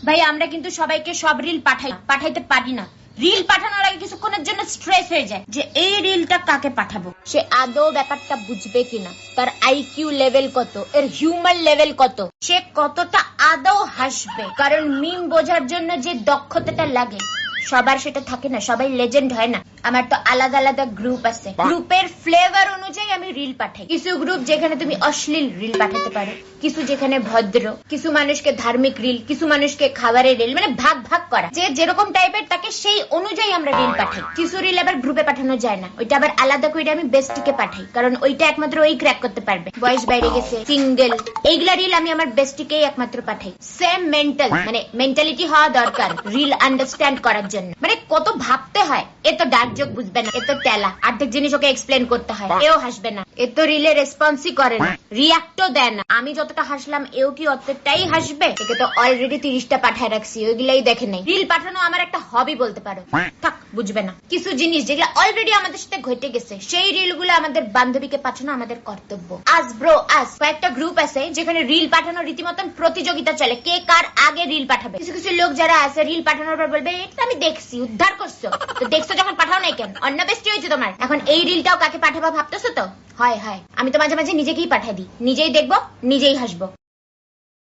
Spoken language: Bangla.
ভাই আমরা কিন্তু সবাইকে সব রিল পাঠাইতে পারি না। রিল পাঠানোর আগে কিছুক্ষণের জন্য স্ট্রেস হয়ে যায় যে এই রিলটা কাকে পাঠাবো, সে আদৌ ব্যাপারটা বুঝবে কিনা, তার আইকিউ লেভেল কত, এর হিউমার লেভেল কত, সে কতটা আদৌ হাসবে। কারণ মিম বোঝার জন্য যে দক্ষতাটা লাগে সবার সেটা থাকে না, সবাই লেজেন্ড হয় না। আমার তো আলাদা আলাদা গ্রুপ আছে, গ্রুপের ফ্লেভার অনুযায়ী আমি রিল পাঠাই। কিছু গ্রুপ যেখানে তুমি অশ্লীল রিল পাঠাতে পারো, কিছু যেখানে ভদ্র, কিছু মানুষকে ধার্মিক রিল, কিছু মানুষকে খাবারের রিল, মানে ভাগ ভাগ করা, যে যেরকম টাইপের তাকে সেই অনুযায়ী আমরা রিল পাঠাই। কিছু রিল আবার গ্রুপে পাঠানো যায় না, ওইটা আবার আলাদা করে আমি বেস্টিকে পাঠাই, কারণ ওইটা একমাত্র ওই ক্র্যাক করতে পারবে। বয়স বাইরে গেছে, সিঙ্গেল, এইগুলা রিল আমি আমার বেস্টিকেই একমাত্র পাঠাই। সেম মেন্টাল, মানে মেন্টালিটি হওয়া দরকার রিল আন্ডারস্ট্যান্ড করার জন্য। মানে কত ভাবতে হয়, এ তো ডার্ক জোক বুঝবে না, এ তো টেলা, অর্ধেক জিনিস ওকে এক্সপ্লেন করতে হয়, এও হাসবে না, এ তো রিলে রেসপন্সই করে না, রিয়াক্টও দেয় না। আমি যতটা হাসলাম এও কি অতটাই হাসবে? একে তো অলরেডি 30টা পাঠায় রাখছি, ওইগুলাই দেখে নেই। রিল পাঠানো আমার একটা হবি বলতে পারো, থাক বুঝবে না। কিছু জিনিস যেগুলো অলরেডি আমাদের সাথে ঘটে গেছে সেই রিল গুলো আমাদের বান্ধবীকে পাঠানো আমাদের কর্তব্য। আজ ব্রো আজ কয়েকটা গ্রুপ আছে যেখানে রিল পাঠানো রীতিমতন প্রতিযোগিতা চলে, কে কার আগে রিল পাঠাবে। কিছু কিছু লোক যারা আছে রিল পাঠানোর পর বলবে এটা আমি দেখছি, উদ্ধার করছো, তো দেখছো যখন পাঠাও নাই কেন, অন্য বেস্টি হয়েছে তোমার। এখন এই রিলটাও কাকে পাঠাবা ভাবতেছো তো? হয় হয়, আমি তো মাঝে মাঝে নিজেকেই পাঠাই দিই, নিজেই দেখবো নিজেই হাসবো।